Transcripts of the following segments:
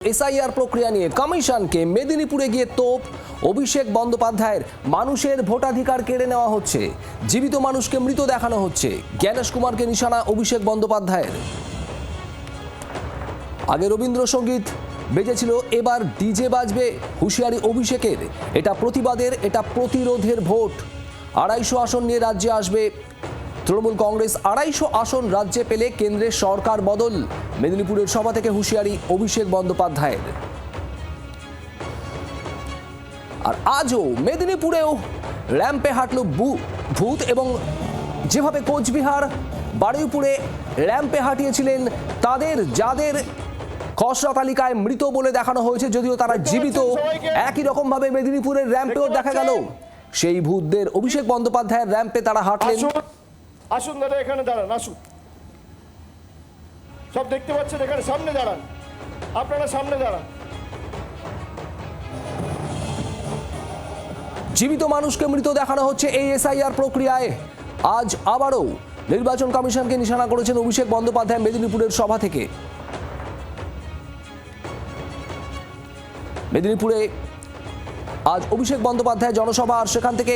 SIR প্রক্রিয়া নিয়ে কমিশনকে মেদিনীপুরে গিয়ে তোপ অভিষেক বন্দ্যোপাধ্যায়ের। মানুষের ভোটাধিকার কেড়ে নেওয়া হচ্ছে, জীবিত মানুষকে মৃত দেখানো হচ্ছে, জ্ঞানেশ কুমারকে নিশানা অভিষেক বন্দ্যোপাধ্যায়ের। আগে রবীন্দ্রসঙ্গীত বেজেছিল, এবার ডিজে বাজবে, হুঁশিয়ারি অভিষেকের। এটা প্রতিবাদের, এটা প্রতিরোধের ভোট। ২৫০ আসন নিয়ে রাজ্যে আসবে তৃণমূল কংগ্রেস। ২৫০ আসন রাজ্যে পেলে কেন্দ্রের সরকার বদল। মেদিনীপুরের সভা থেকে হুঁশিয়ারি অভিষেক বন্দ্যোপাধ্যায়ের। আর আজও মেদিনীপুরেও র্যাম্পে হাঁটল ভূত, এবং যেভাবে কোচবিহার বারুইপুরে র্যাম্পে হাঁটিয়েছিলেন তাদের, যাদের খসড়া তালিকায় মৃত বলে দেখানো হয়েছে, যদিও তারা জীবিত, একই রকম ভাবে মেদিনীপুরের র্যাম্পেও দেখা গেল সেই ভূতদের। অভিষেক বন্দ্যোপাধ্যায়ের র্যাম্পে তারা হাঁটলেন। আসুন দাদা, এখানে দাঁড়ান, আসুন। সব দেখতে পাচ্ছেন, এখানে সামনে দাঁড়ান, আপনারা সামনে দাঁড়ান। জীবিত মানুষকে মৃত দেখানো হচ্ছে এই এসআইআর প্রক্রিয়ায়। আজ আবারও নির্বাচন কমিশনকে নিশানা করেছেন অভিষেক বন্দ্যোপাধ্যায় মেদিনীপুরের সভা থেকে। মেদিনীপুরে আজ অভিষেক বন্দ্যোপাধ্যায় জনসভা, আর সেখান থেকে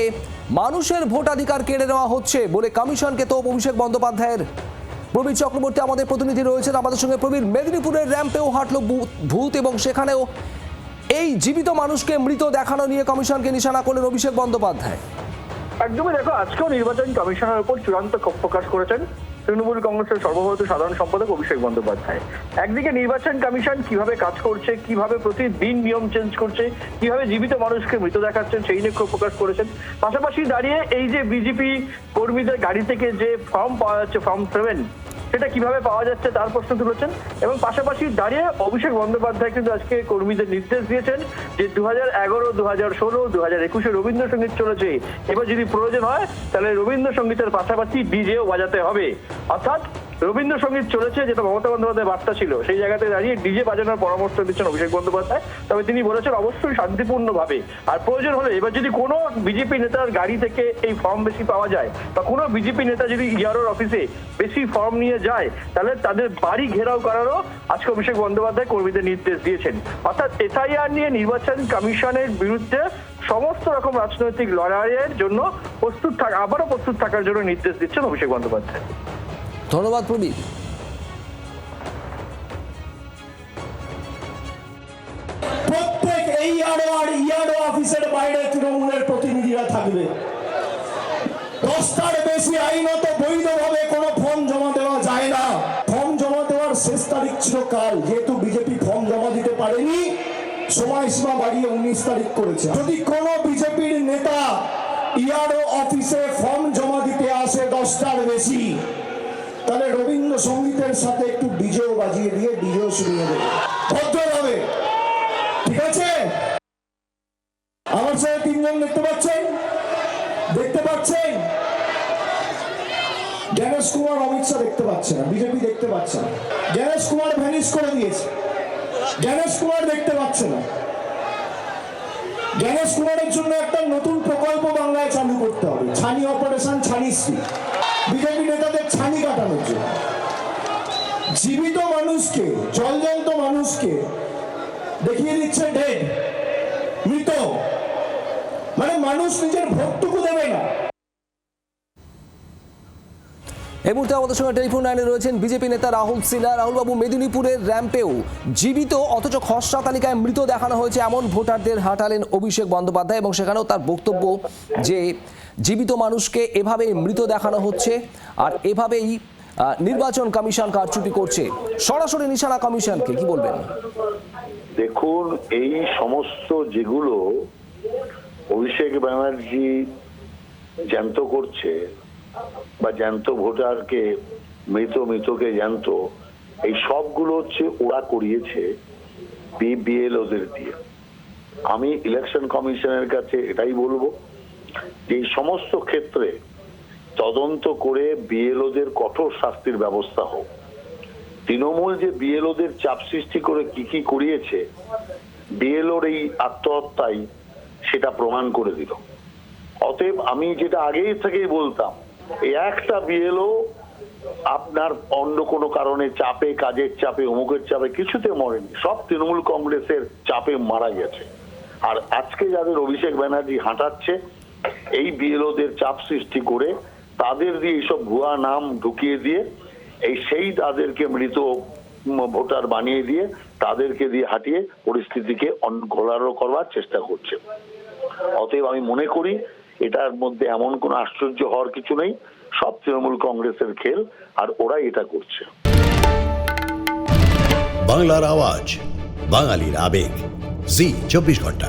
মানুষের ভোটাধিকার কেড়ে নেওয়া হচ্ছে বলে কমিশনকে তোপ অভিষেক বন্দ্যোপাধ্যায়ের। প্রবীর চক্রবর্তী আমাদের প্রতিনিধি রয়েছেন আমাদের সঙ্গে। প্রবীর, মেদিনীপুরের র্যাম্পেও হাঁটল ভূত, এবং সেখানেও এই জীবিত মানুষকে মৃত দেখানো নিয়ে কমিশনকে নিশানা করলেন অভিষেক বন্দ্যোপাধ্যায়। একদমই, দেখো, আজকেও নির্বাচন কমিশনের উপর চূড়ান্ত ক্ষোভ প্রকাশ করেছেন তৃণমূল কংগ্রেসের সর্বভারতীয় সাধারণ সম্পাদক অভিষেক বন্দ্যোপাধ্যায়। একদিকে নির্বাচন কমিশন কিভাবে কাজ করছে, কিভাবে প্রতিদিন নিয়ম চেঞ্জ করছে, কিভাবে জীবিত মানুষকে মৃত দেখাচ্ছেন, সেই নিয়ে ক্ষোভ প্রকাশ করেছেন। পাশাপাশি দাঁড়িয়ে এই যে বিজেপি কর্মীদের গাড়ি থেকে যে ফর্ম পাওয়া যাচ্ছে, ফর্ম 7, সেটা কিভাবে পাওয়া যাচ্ছে তার প্রশ্ন তুলেছেন। এবং পাশাপাশি দাঁড়িয়ে অভিষেক বন্দ্যোপাধ্যায় কিন্তু আজকে কর্মীদের নির্দেশ দিয়েছেন যে 2011, 2016, 2021 রবীন্দ্রসঙ্গীত চলেছে, এবার যদি প্রয়োজন হয় তাহলে রবীন্দ্রসঙ্গীতের পাশাপাশি ডিজেও বাজাতে হবে। অর্থাৎ রবীন্দ্রসঙ্গীত চলেছে, যেটা মমতা বন্দ্যোপাধ্যায়ের বার্তা ছিল, সেই জায়গাতে দাঁড়িয়ে ডিজে বাজানোর পরামর্শ দিচ্ছেন অভিষেক বন্দ্যোপাধ্যায়। তবে তিনি বলেছেন অবশ্যই শান্তিপূর্ণভাবে, আর প্রয়োজন হলে এবার যদি কোনো বিজেপি নেতার গাড়ি থেকে এই ফর্ম বেশি পাওয়া যায়, বা কোনো বিজেপি নেতা যদি ইআরওর অফিসে বেশি ফর্ম নিয়ে যায়, তাহলে তাদের বাড়ি ঘেরাও করারও আজকে অভিষেক বন্দ্যোপাধ্যায় কর্মীদের নির্দেশ দিয়েছেন। অর্থাৎ এসআইআর নিয়ে নির্বাচন কমিশনের বিরুদ্ধে সমস্ত রকম রাজনৈতিক লড়াইয়ের জন্য আবারও প্রস্তুত থাকার জন্য নির্দেশ দিচ্ছেন অভিষেক বন্দ্যোপাধ্যায়। ধন্যবাদ প্রবীর। প্রত্যেক ইআরও অফিসের বাইরে তৃণমূলের প্রতিনিধিরা থাকবে। 10টার বেশি আইনত বৈধভাবে কোনো ফর্ম জমা দেওয়া যায় না। ফর্ম জমা দেওয়ার শেষ তারিখ ছিল কাল, যেহেতু বিজেপি ফর্ম জমা দিতে পারেনি, সময়সীমা বাড়িয়ে 19 তারিখ করেছে। যদি কোনো বিজেপির নেতা ইআরও অফিসে ফর্ম জমা দিতে আসে 10টার বেশি, তাহলে রবীন্দ্রসঙ্গীতের সাথে একটু ডিজেও বাজিয়ে দিয়ে ডিজেও শুনিয়ে দেবে, ভদ্রভাবে। ঠিক আছে? আমার সাথে 3 জন দেখতে পাচ্ছেন? জ্ঞানেশ কুমার, অমিত শাহ দেখতে পাচ্ছে না, বিজেপি দেখতে পাচ্ছে না। জ্ঞানেশ কুমার ভ্যানিশ করে দিয়েছে, জ্ঞানেশ কুমার দেখতে পাচ্ছে না। জ্ঞানেশ কুমারের জন্য একটা নতুন প্রকল্প বাংলায় চালু করতে হবে, ছানি অপারেশন ছানিশ্রী, বিজেপি নেতাদের ছানি কাটানোর জন্য। জীবিত মানুষকে, জলজন্ত মানুষকে দেখিয়ে দিচ্ছে ডেড, মৃত, মানে মানুষ নিজের ভোটটুকু দেবে না। এই মুহূর্তে আমাদের সঙ্গে টেলিফোন লাইনে রয়েছেন বিজেপি নেতা রাহুল সিনহা। রাহুল বাবু, মেদিনীপুরের র্যাম্পেও জীবিত অথচ খসড়া তালিকায় মৃত দেখানো হয়েছে এমন ভোটারদের হাঁটালেন অভিষেক বন্দ্যোপাধ্যায়, এবং সেখানেও তার বক্তব্য যে জীবিত মানুষকে এভাবে মৃত দেখানো হচ্ছে, আর এভাবেই নির্বাচন কমিশন কারচুপি করছে। সরাসরি নিশানা কমিশনকে, কি বলবেন? দেখুন, এই সমস্ত যেগুলো অভিষেক ব্যানার্জি জ্যান্ত করছে, বা জ্যান্ত ভোটারকে মৃতকে জ্যান্ত, এই সবগুলো হচ্ছে ওরা করিয়েছে বিএলওদের দিয়ে। আমি ইলেকশন কমিশনের কাছে এটাই বলবো যে এই সমস্ত ক্ষেত্রে তদন্ত করে বিএলওদের কঠোর শাস্তির ব্যবস্থা হোক। তৃণমূল যে বিএলওদের চাপ সৃষ্টি করে কি করিয়েছে, বিএলওর এই আত্মহত্যাই সেটা প্রমাণ করে দিল। অতএব আমি যেটা আগেই থেকেই বলতাম, এই একটা বিএলও আপনার অন্য কোনো কারণে চাপে, কাজের চাপে, অমুকের চাপে কিছুতে মরেনি, সব তৃণমূল কংগ্রেসের চাপে মারা গেছে। আর আজকে যাদের অভিষেক ব্যানার্জি হাঁটাচ্ছে, এই বিএলওদের চাপ সৃষ্টি করে তাদের দিয়ে এইসব ভুয়া নাম ঢুকিয়ে দিয়ে সেই তাদেরকে মৃত ভোটার বানিয়ে দিয়ে তাদেরকে দিয়ে হাঁটিয়ে পরিস্থিতিকে ঘোলারো করবার চেষ্টা করছে। অতএব আমি মনে করি এটার মধ্যে এমন কোনো আশ্চর্য হওয়ার কিছু নেই, সব তৃণমূল কংগ্রেসের খেল, আর ওরাই এটা করছে। বাংলার আওয়াজ, বাঙালির আবেগ, জি 24 ঘন্টা।